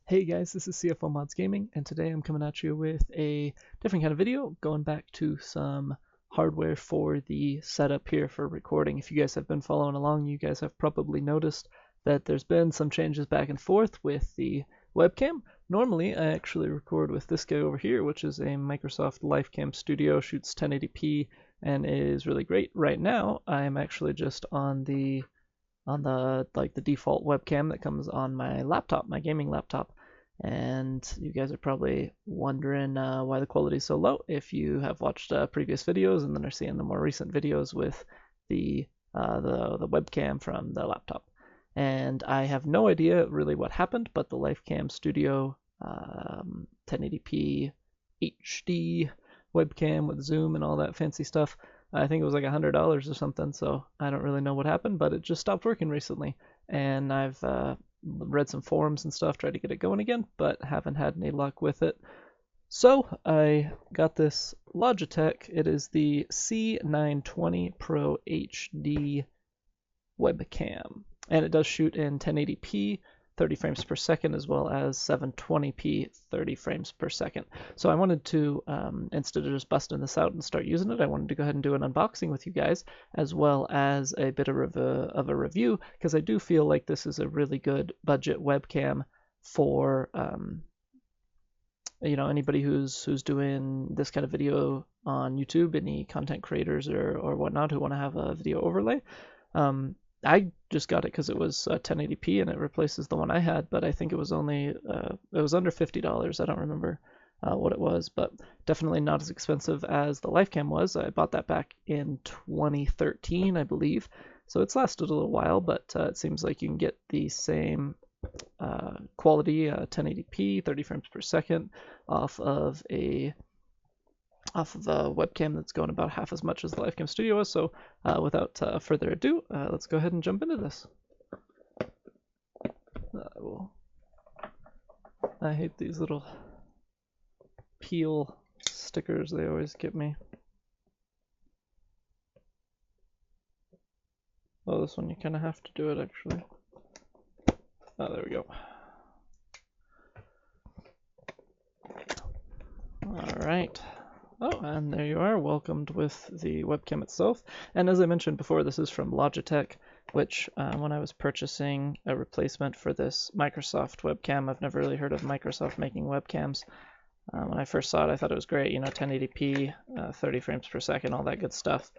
Hey guys, this is CFO Mods Gaming, and today I'm coming at you with a different kind of video, going back to some hardware for the setup here for recording. If you guys have been following along, you guys have probably noticed that there's been some changes back and forth with the webcam. Normally, I actually record with this guy over here, which is a Microsoft Lifecam Studio, shoots 1080p, and is really great. Right now, I'm actually just on the default webcam that comes on my laptop, my gaming laptop. And you guys are probably wondering why the quality is so low if you have watched previous videos and then are seeing the more recent videos with the webcam from the laptop. And I have no idea really what happened, but the Lifecam Studio 1080p HD webcam with zoom and all that fancy stuff, I think it was like $100 or something, so I don't really know what happened, but it just stopped working recently. And I've read some forums and stuff, tried to get it going again, but haven't had any luck with it. So I got this Logitech. It is the C920 Pro HD webcam, and it does shoot in 1080p 30 frames per second as well as 720p 30 frames per second. So I wanted to, instead of just busting this out and start using it, I wanted to go ahead and do an unboxing with you guys as well as a bit of a review, because I do feel like this is a really good budget webcam for anybody who's doing this kind of video on YouTube, any content creators or whatnot who want to have a video overlay. I just got it because it was 1080p and it replaces the one I had, but I think it was only it was under $50. I don't remember what it was, but definitely not as expensive as the Lifecam was. I bought that back in 2013, I believe, so it's lasted a little while, but it seems like you can get the same quality 1080p 30 frames per second off of a webcam that's going about half as much as the Lifecam Studio is. So without further ado, let's go ahead and jump into this. I hate these little peel stickers, they always get me. Oh, this one you kind of have to do it actually. Oh, there we go. All right. Oh, and there you are, welcomed with the webcam itself. And as I mentioned before, this is from Logitech, which when I was purchasing a replacement for this Microsoft webcam, I've never really heard of Microsoft making webcams. When I first saw it, I thought it was great, 1080p, 30 frames per second, all that good stuff.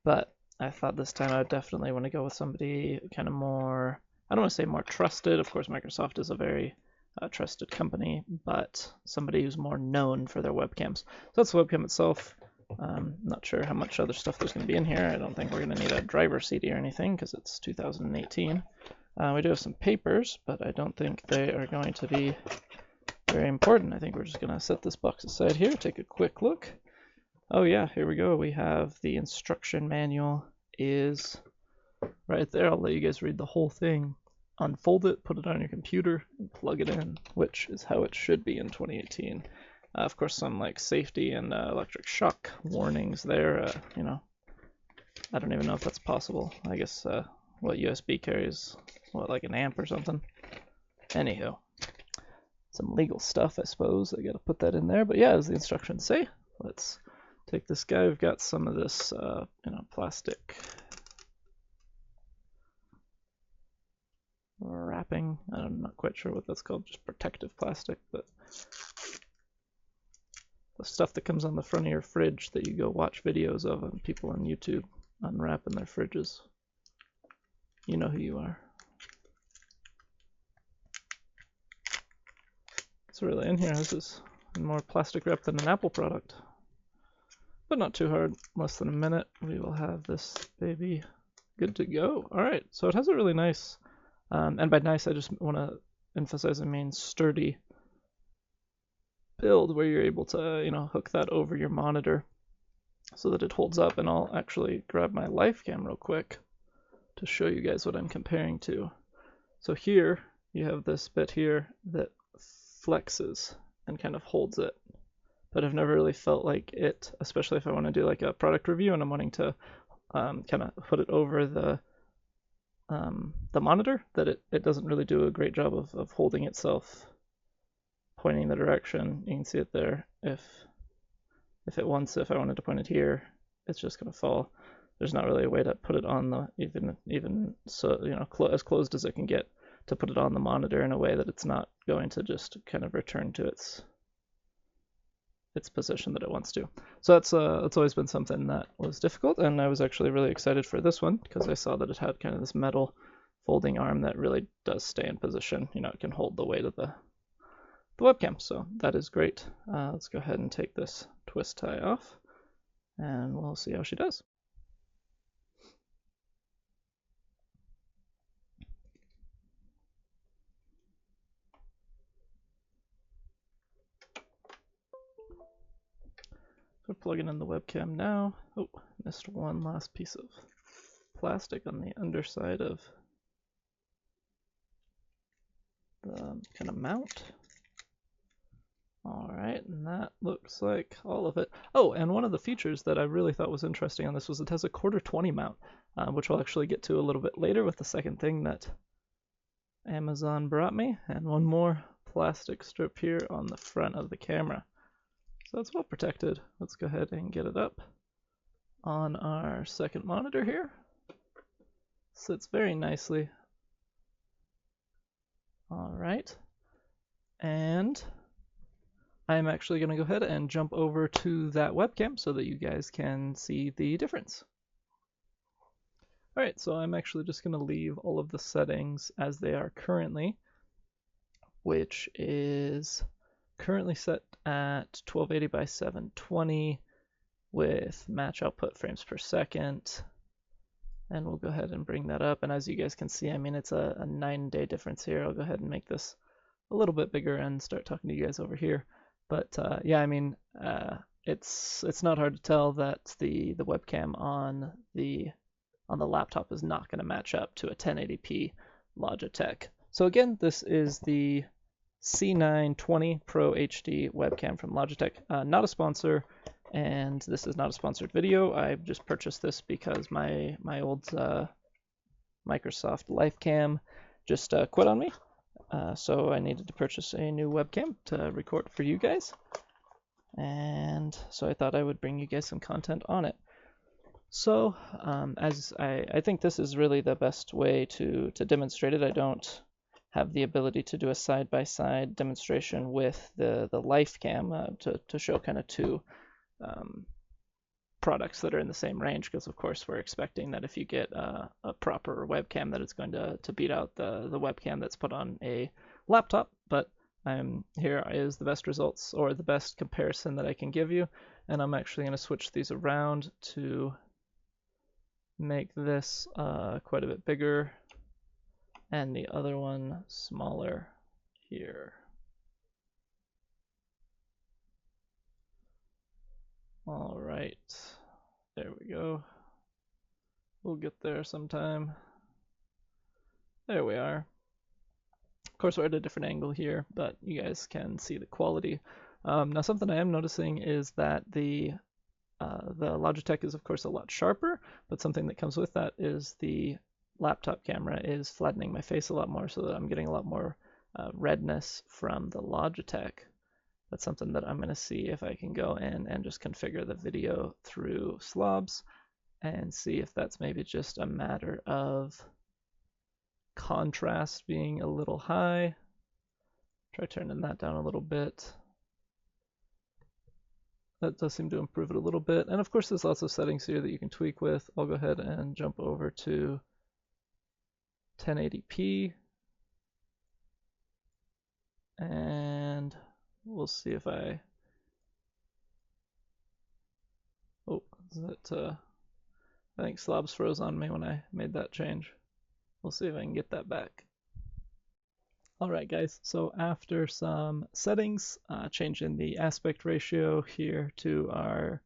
But I thought this time I would definitely want to go with somebody kind of more, I don't want to say more trusted. Of course, Microsoft is a very trusted company, but somebody who's more known for their webcams. So that's the webcam itself. Not sure how much other stuff there's going to be in here. I don't think we're going to need a driver CD or anything because it's 2018. We do have some papers, but I don't think they are going to be very important. I think we're just going to set this box aside here, take a quick look. Oh yeah, here we go. We have the instruction manual is right there. I'll let you guys read the whole thing. Unfold it, put it on your computer, and plug it in, which is how it should be in 2018. Of course, some like safety and electric shock warnings there. I don't even know if that's possible. I guess what USB carries, what, like an amp or something? Anywho, some legal stuff, I suppose. I gotta put that in there. But yeah, as the instructions say, let's take this guy. We've got some of this, plastic wrapping. I'm not quite sure what that's called, just protective plastic, but the stuff that comes on the front of your fridge that you go watch videos of and people on YouTube unwrapping their fridges. You know who you are. It's really in here. This is more plastic wrap than an Apple product, but not too hard. Less than a minute, we will have this baby good to go. All right, so it has a really nice, and by nice, I just want to emphasize, I mean sturdy build where you're able to, hook that over your monitor so that it holds up. And I'll actually grab my Lifecam real quick to show you guys what I'm comparing to. So here, you have this bit here that flexes and kind of holds it. But I've never really felt like it, especially if I want to do like a product review and I'm wanting to kind of put it over the monitor, that it doesn't really do a great job of holding itself pointing the direction. You can see it there. If I wanted to point it here, it's just going to fall. There's not really a way to put it on the, even so, you know, as closed as it can get, to put it on the monitor in a way that it's not going to just kind of return to its position that it wants to. So that's always been something that was difficult, and I was actually really excited for this one because I saw that it had kind of this metal folding arm that really does stay in position. You know, it can hold the weight of the webcam, so that is great. Let's go ahead and take this twist tie off, and we'll see how she does. So we're plugging in the webcam now. Oh, missed one last piece of plastic on the underside of the kind of mount. All right, and that looks like all of it. Oh, and one of the features that I really thought was interesting on this was it has a 1/4-20 mount, which we'll actually get to a little bit later with the second thing that Amazon brought me, and one more plastic strip here on the front of the camera. So it's well protected. Let's go ahead and get it up on our second monitor here. Sits very nicely. All right, and I'm actually going to go ahead and jump over to that webcam so that you guys can see the difference. All right, so I'm actually just going to leave all of the settings as they are currently, which is currently set at 1280 by 720 with match output frames per second. And we'll go ahead and bring that up. And as you guys can see, I mean, it's a 9-day difference here. I'll go ahead and make this a little bit bigger and start talking to you guys over here. But yeah, I mean, it's not hard to tell that the webcam on the laptop is not going to match up to a 1080p Logitech. So again, this is the C920 Pro HD webcam from Logitech. Not a sponsor, and this is not a sponsored video. I just purchased this because my old Microsoft Lifecam just quit on me. So I needed to purchase a new webcam to record for you guys. And so I thought I would bring you guys some content on it. So as I think this is really the best way to demonstrate it. I don't have the ability to do a side-by-side demonstration with the Lifecam to show kind of two products that are in the same range, because of course we're expecting that if you get a proper webcam that it's going to beat out the webcam that's put on a laptop. But here is the best results, or the best comparison that I can give you, and I'm actually going to switch these around to make this quite a bit bigger and the other one smaller here. All right, there we go. We'll get there sometime. There we are. Of course, we're at a different angle here, but you guys can see the quality. Now, something I am noticing is that the Logitech is, of course, a lot sharper, but something that comes with that is the laptop camera is flattening my face a lot more, so that I'm getting a lot more redness from the Logitech. That's something that I'm going to see if I can go in and just configure the video through slobs and see if that's maybe just a matter of contrast being a little high. Try turning that down a little bit. That does seem to improve it a little bit. And of course, there's lots of settings here that you can tweak with. I'll go ahead and jump over to 1080p. And we'll see if I... Oh, is that... I think slobs froze on me when I made that change. We'll see if I can get that back. Alright guys, so after some settings, changing the aspect ratio here to our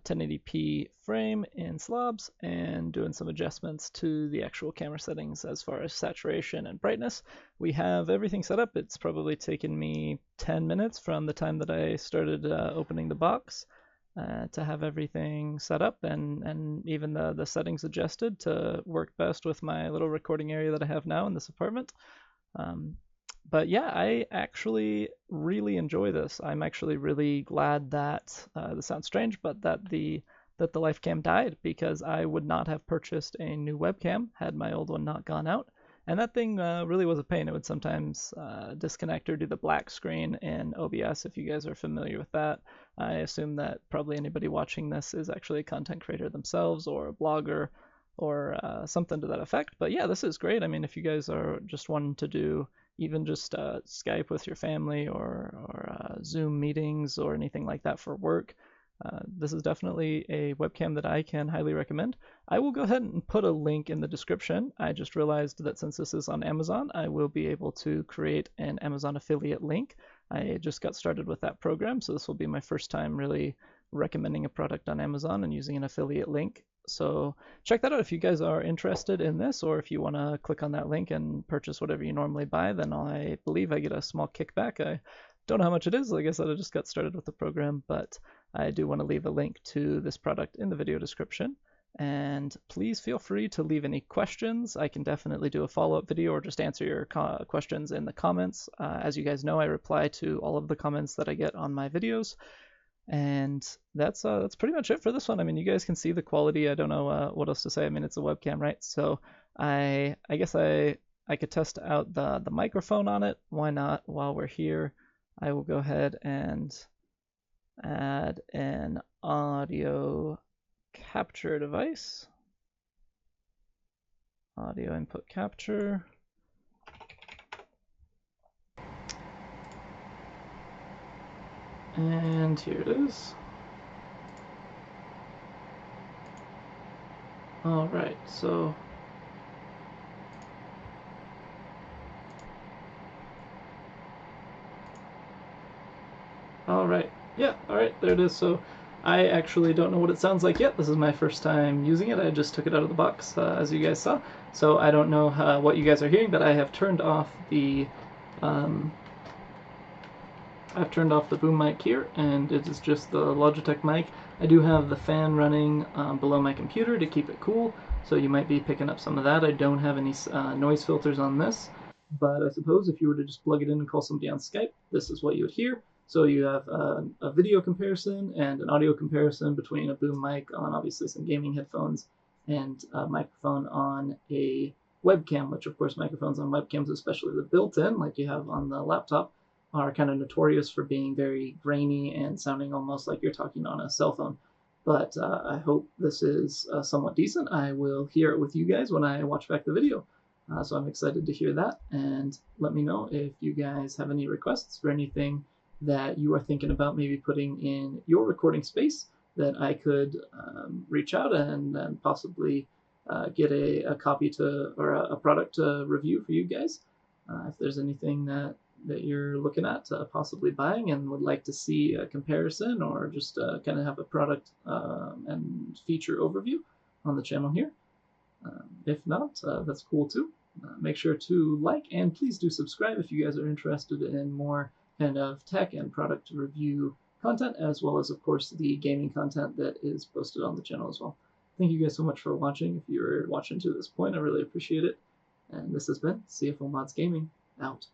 1080p frame in slobs, and doing some adjustments to the actual camera settings as far as saturation and brightness, we have everything set up. It's probably taken me 10 minutes from the time that I started opening the box to have everything set up, and even the settings adjusted to work best with my little recording area that I have now in this apartment. But yeah, I actually really enjoy this. I'm actually really glad that this sounds strange, but that the Lifecam died, because I would not have purchased a new webcam had my old one not gone out. And that thing really was a pain. It would sometimes disconnect or do the black screen in OBS, if you guys are familiar with that. I assume that probably anybody watching this is actually a content creator themselves, or a blogger, or something to that effect. But yeah, this is great. I mean, if you guys are just wanting to do even just Skype with your family, or Zoom meetings or anything like that for work, this is definitely a webcam that I can highly recommend. I will go ahead and put a link in the description. I just realized that since this is on Amazon, I will be able to create an Amazon affiliate link. I just got started with that program, so this will be my first time really recommending a product on Amazon and using an affiliate link. So check that out if you guys are interested in this, or if you want to click on that link and purchase whatever you normally buy, then I believe I get a small kickback. I don't know how much it is. Like I said, I just got started with the program, but I do want to leave a link to this product in the video description. And please feel free to leave any questions. I can definitely do a follow-up video or just answer your questions in the comments. As you guys know, I reply to all of the comments that I get on my videos. And that's pretty much it for this one. I mean, you guys can see the quality. I don't know what else to say. I mean, it's a webcam, right? So I guess I could test out the microphone on it. Why not? While we're here, I will go ahead and add an audio capture device. Audio input capture. And here it is. All right, so all right, yeah, all right, there it is. So I actually don't know what it sounds like yet. This is my first time using it. I just took it out of the box, as you guys saw. So I don't know what you guys are hearing, but I have turned off the boom mic here, and it is just the Logitech mic. I do have the fan running below my computer to keep it cool, so you might be picking up some of that. I don't have any noise filters on this, but I suppose if you were to just plug it in and call somebody on Skype, this is what you would hear. So you have a video comparison and an audio comparison between a boom mic on obviously some gaming headphones and a microphone on a webcam, which of course microphones on webcams, especially the built-in like you have on the laptop, are kind of notorious for being very grainy and sounding almost like you're talking on a cell phone. But I hope this is somewhat decent. I will hear it with you guys when I watch back the video. So I'm excited to hear that, and let me know if you guys have any requests for anything that you are thinking about maybe putting in your recording space that I could reach out and possibly get a copy to, or a product to review for you guys. If there's anything that you're looking at possibly buying and would like to see a comparison, or just kind of have a product and feature overview on the channel here. If not, that's cool too. Make sure to like, and please do subscribe if you guys are interested in more kind of tech and product review content, as well as of course the gaming content that is posted on the channel as well. Thank you guys so much for watching. If you're watching to this point, I really appreciate it. And this has been CFO Mods Gaming, out.